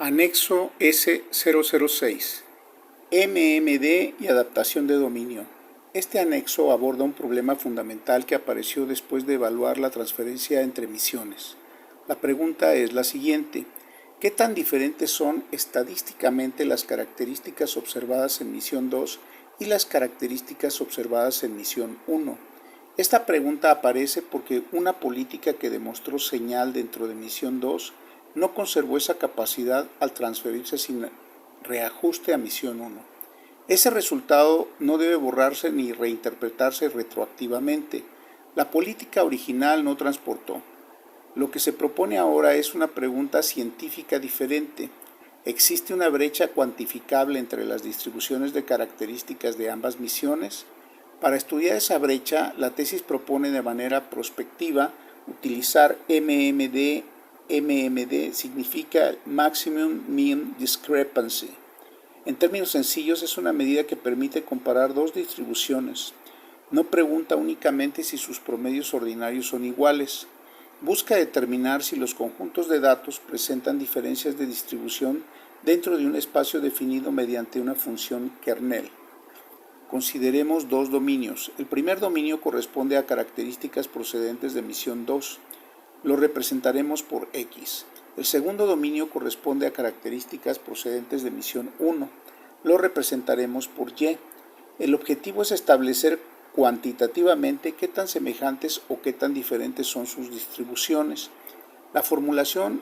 Anexo S006. MMD y adaptación de dominio. Este anexo aborda un problema fundamental que apareció después de evaluar la transferencia entre misiones. La pregunta es la siguiente: ¿qué tan diferentes son estadísticamente las características observadas en misión 2 y las características observadas en misión 1? Esta pregunta aparece porque una política que demostró señal dentro de misión 2 no conservó esa capacidad al transferirse sin reajuste a misión 1. Ese resultado no debe borrarse ni reinterpretarse retroactivamente. La política original no transportó. Lo que se propone ahora es una pregunta científica diferente. ¿Existe una brecha cuantificable entre las distribuciones de características de ambas misiones? Para estudiar esa brecha, la tesis propone de manera prospectiva utilizar MMD. MMD significa Maximum Mean Discrepancy. En términos sencillos, es una medida que permite comparar dos distribuciones. No pregunta únicamente si sus promedios ordinarios son iguales. Busca determinar si los conjuntos de datos presentan diferencias de distribución dentro de un espacio definido mediante una función kernel. Consideremos dos dominios. El primer dominio corresponde a características procedentes de misión 2. Lo representaremos por X. El segundo dominio corresponde a características procedentes de misión 1. Lo representaremos por Y. El objetivo es establecer cuantitativamente qué tan semejantes o qué tan diferentes son sus distribuciones. La formulación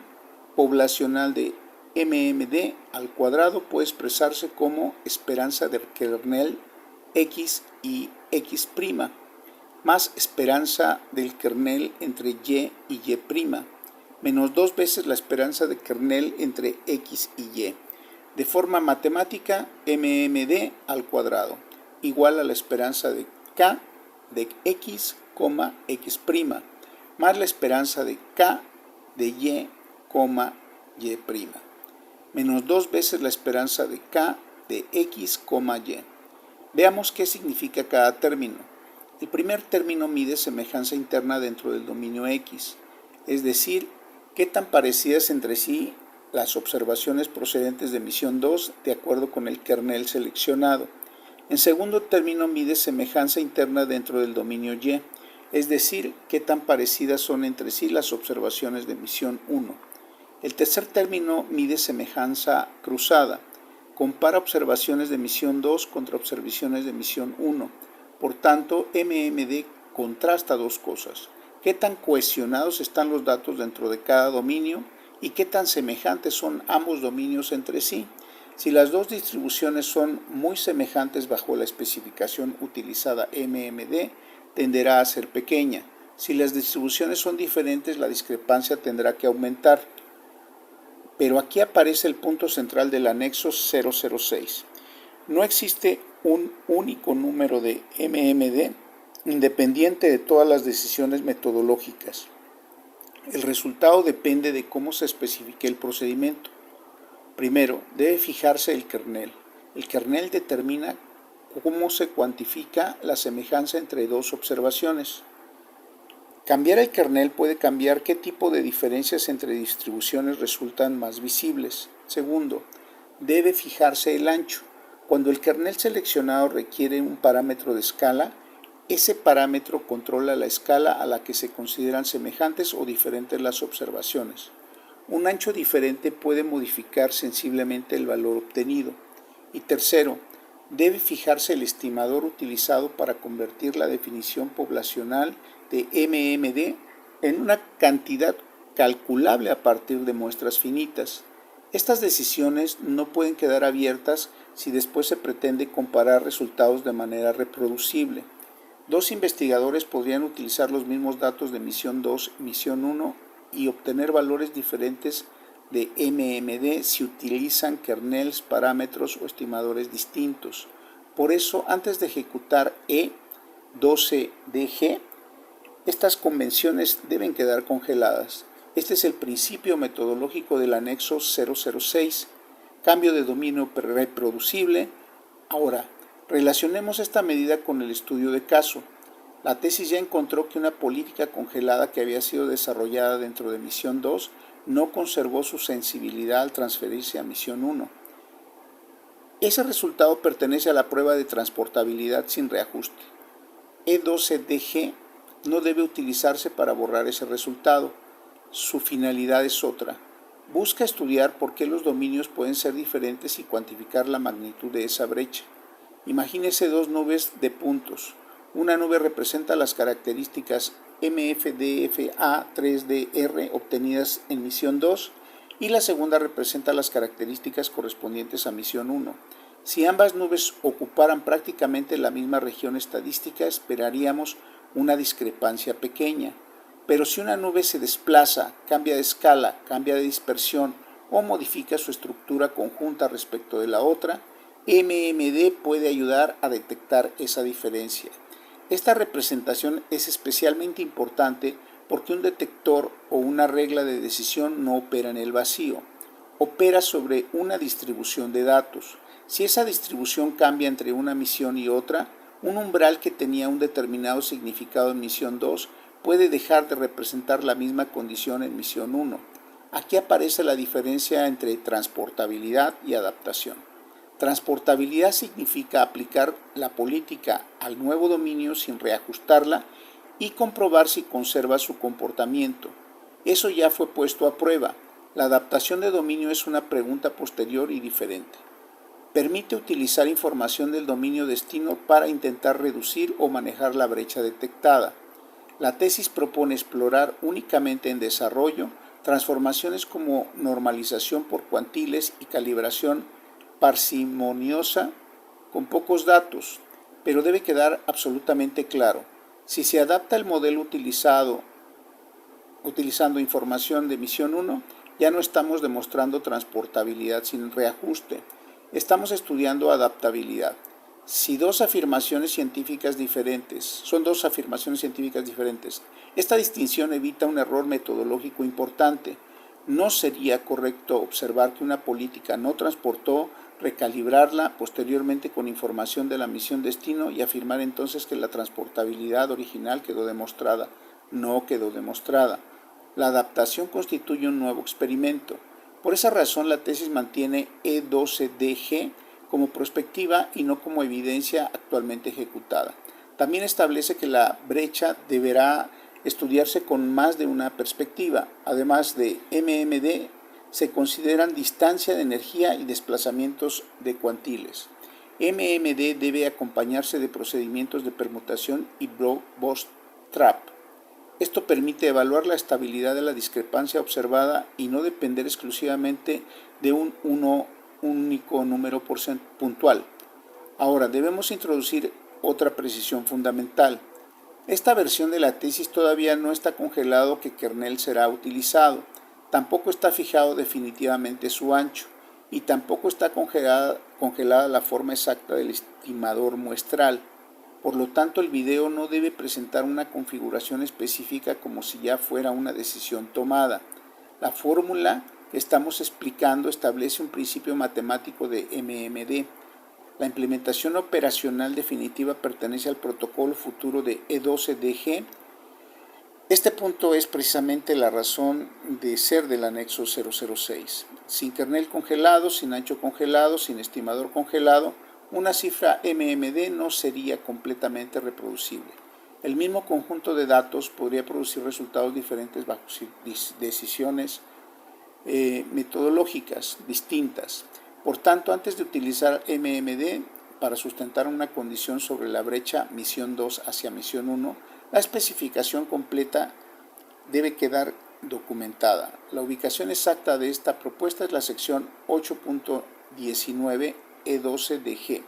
poblacional de MMD al cuadrado puede expresarse como esperanza del kernel X y X', más esperanza del kernel entre Y y Y', menos 2 veces la esperanza del kernel entre X y Y. De forma matemática, MMD al cuadrado igual a la esperanza de K de X, X', más la esperanza de K de Y, Y', menos 2 veces la esperanza de K de X, Y. Veamos qué significa cada término. El primer término mide semejanza interna dentro del dominio X, es decir, qué tan parecidas entre sí las observaciones procedentes de misión 2 de acuerdo con el kernel seleccionado. En segundo término mide semejanza interna dentro del dominio Y, es decir, qué tan parecidas son entre sí las observaciones de misión 1. El tercer término mide semejanza cruzada. Compara observaciones de misión 2 contra observaciones de misión 1. Por tanto, MMD contrasta dos cosas: qué tan cohesionados están los datos dentro de cada dominio y qué tan semejantes son ambos dominios entre sí. Si las dos distribuciones son muy semejantes bajo la especificación utilizada MMD, tenderá a ser pequeña. Si las distribuciones son diferentes, la discrepancia tendrá que aumentar. Pero aquí aparece el punto central del anexo 006. No existe un único número de MMD independiente de todas las decisiones metodológicas. El resultado depende de cómo se especifique el procedimiento. Primero, debe fijarse el kernel. El kernel determina cómo se cuantifica la semejanza entre dos observaciones. Cambiar el kernel puede cambiar qué tipo de diferencias entre distribuciones resultan más visibles. Segundo, debe fijarse el ancho. Cuando el kernel seleccionado requiere un parámetro de escala, ese parámetro controla la escala a la que se consideran semejantes o diferentes las observaciones. Un ancho diferente puede modificar sensiblemente el valor obtenido. Y tercero, debe fijarse el estimador utilizado para convertir la definición poblacional de MMD en una cantidad calculable a partir de muestras finitas. Estas decisiones no pueden quedar abiertas si después se pretende comparar resultados de manera reproducible. Dos investigadores podrían utilizar los mismos datos de misión 2 y misión 1 y obtener valores diferentes de MMD si utilizan kernels, parámetros o estimadores distintos. Por eso, antes de ejecutar E12DG, estas convenciones deben quedar congeladas. Este es el principio metodológico del anexo 006, cambio de dominio reproducible. Ahora, relacionemos esta medida con el estudio de caso. La tesis ya encontró que una política congelada que había sido desarrollada dentro de misión 2 no conservó su sensibilidad al transferirse a misión 1. Ese resultado pertenece a la prueba de transportabilidad sin reajuste. E12DG no debe utilizarse para borrar ese resultado. Su finalidad es otra. Busca estudiar por qué los dominios pueden ser diferentes y cuantificar la magnitud de esa brecha. Imagínese dos nubes de puntos. Una nube representa las características MFDFA3DR obtenidas en misión 2 y la segunda representa las características correspondientes a misión 1. Si ambas nubes ocuparan prácticamente la misma región estadística, esperaríamos una discrepancia pequeña. Pero si una nube se desplaza, cambia de escala, cambia de dispersión o modifica su estructura conjunta respecto de la otra, MMD puede ayudar a detectar esa diferencia. Esta representación es especialmente importante porque un detector o una regla de decisión no opera en el vacío, opera sobre una distribución de datos. Si esa distribución cambia entre una misión y otra, un umbral que tenía un determinado significado en misión 2 puede dejar de representar la misma condición en misión 1. Aquí aparece la diferencia entre transportabilidad y adaptación. Transportabilidad significa aplicar la política al nuevo dominio sin reajustarla y comprobar si conserva su comportamiento. Eso ya fue puesto a prueba. La adaptación de dominio es una pregunta posterior y diferente. Permite utilizar información del dominio destino para intentar reducir o manejar la brecha detectada. La tesis propone explorar únicamente en desarrollo transformaciones como normalización por cuantiles y calibración parsimoniosa con pocos datos, pero debe quedar absolutamente claro. Si se adapta el modelo utilizando información de misión 1, ya no estamos demostrando transportabilidad sin reajuste. Estamos estudiando adaptabilidad. Si son dos afirmaciones científicas diferentes, esta distinción evita un error metodológico importante. No sería correcto observar que una política no transportó, recalibrarla posteriormente con información de la misión destino y afirmar entonces que la transportabilidad original quedó demostrada. No quedó demostrada. La adaptación constituye un nuevo experimento. Por esa razón, la tesis mantiene E12DG como prospectiva y no como evidencia actualmente ejecutada. También establece que la brecha deberá estudiarse con más de una perspectiva. Además de MMD, se consideran distancia de energía y desplazamientos de cuantiles. MMD debe acompañarse de procedimientos de permutación y bootstrap. Esto permite evaluar la estabilidad de la discrepancia observada y no depender exclusivamente de un único número puntual. Ahora, debemos introducir otra precisión fundamental. Esta versión de la tesis todavía no está congelado que kernel será utilizado, tampoco está fijado definitivamente su ancho y tampoco está congelada la forma exacta del estimador muestral. Por lo tanto, el video no debe presentar una configuración específica como si ya fuera una decisión tomada. La fórmula que estamos explicando establece un principio matemático de MMD. La implementación operacional definitiva pertenece al protocolo futuro de E12DG. Este punto es precisamente la razón de ser del anexo 006. Sin kernel congelado, sin ancho congelado, sin estimador congelado, una cifra MMD no sería completamente reproducible. El mismo conjunto de datos podría producir resultados diferentes bajo decisiones metodológicas distintas. Por tanto, antes de utilizar MMD para sustentar una condición sobre la brecha misión 2 hacia misión 1, la especificación completa debe quedar documentada. La ubicación exacta de esta propuesta es la sección 8.19 E12DG.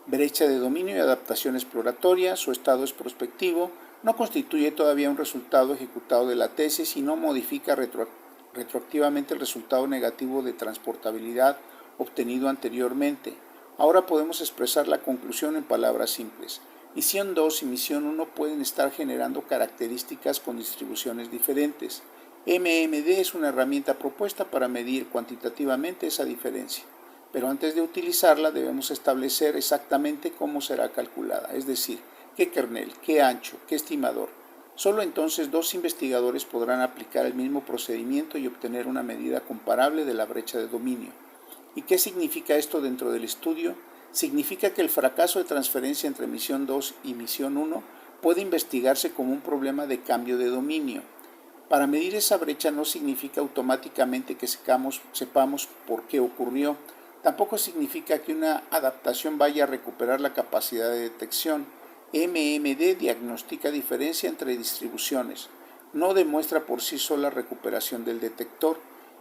Brecha de dominio y adaptación exploratoria, su estado es prospectivo, no constituye todavía un resultado ejecutado de la tesis y no modifica retroactivamente el resultado negativo de transportabilidad obtenido anteriormente. Ahora podemos expresar la conclusión en palabras simples. Misión 2 y misión 1 pueden estar generando características con distribuciones diferentes. MMD es una herramienta propuesta para medir cuantitativamente esa diferencia, pero antes de utilizarla debemos establecer exactamente cómo será calculada, es decir, qué kernel, qué ancho, qué estimador. Solo entonces dos investigadores podrán aplicar el mismo procedimiento y obtener una medida comparable de la brecha de dominio. ¿Y qué significa esto dentro del estudio? Significa que el fracaso de transferencia entre misión 2 y misión 1 puede investigarse como un problema de cambio de dominio. Para medir esa brecha no significa automáticamente que sepamos por qué ocurrió. Tampoco significa que una adaptación vaya a recuperar la capacidad de detección. MMD diagnostica diferencia entre distribuciones. No demuestra por sí sola recuperación del detector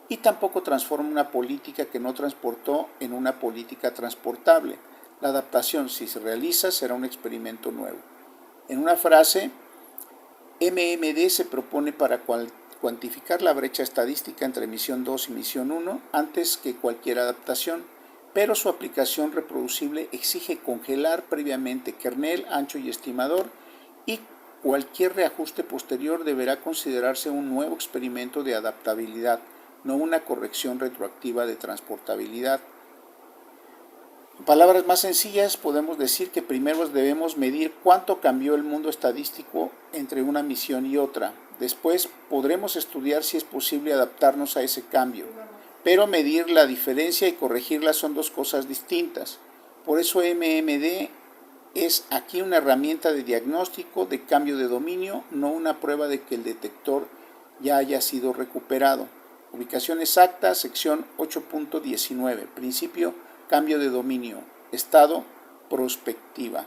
y tampoco transforma una política que no transportó en una política transportable. La adaptación, si se realiza, será un experimento nuevo. En una frase, MMD se propone para cuantificar la brecha estadística entre misión 2 y misión 1 antes que cualquier adaptación, pero su aplicación reproducible exige congelar previamente kernel, ancho y estimador, y cualquier reajuste posterior deberá considerarse un nuevo experimento de adaptabilidad, no una corrección retroactiva de transportabilidad. En palabras más sencillas, podemos decir que primero debemos medir cuánto cambió el mundo estadístico entre una misión y otra. Después podremos estudiar si es posible adaptarnos a ese cambio. Pero medir la diferencia y corregirla son dos cosas distintas. Por eso MMD es aquí una herramienta de diagnóstico de cambio de dominio, no una prueba de que el detector ya haya sido recuperado. Ubicación exacta, sección 8.19. Principio, cambio de dominio. Estado, prospectiva.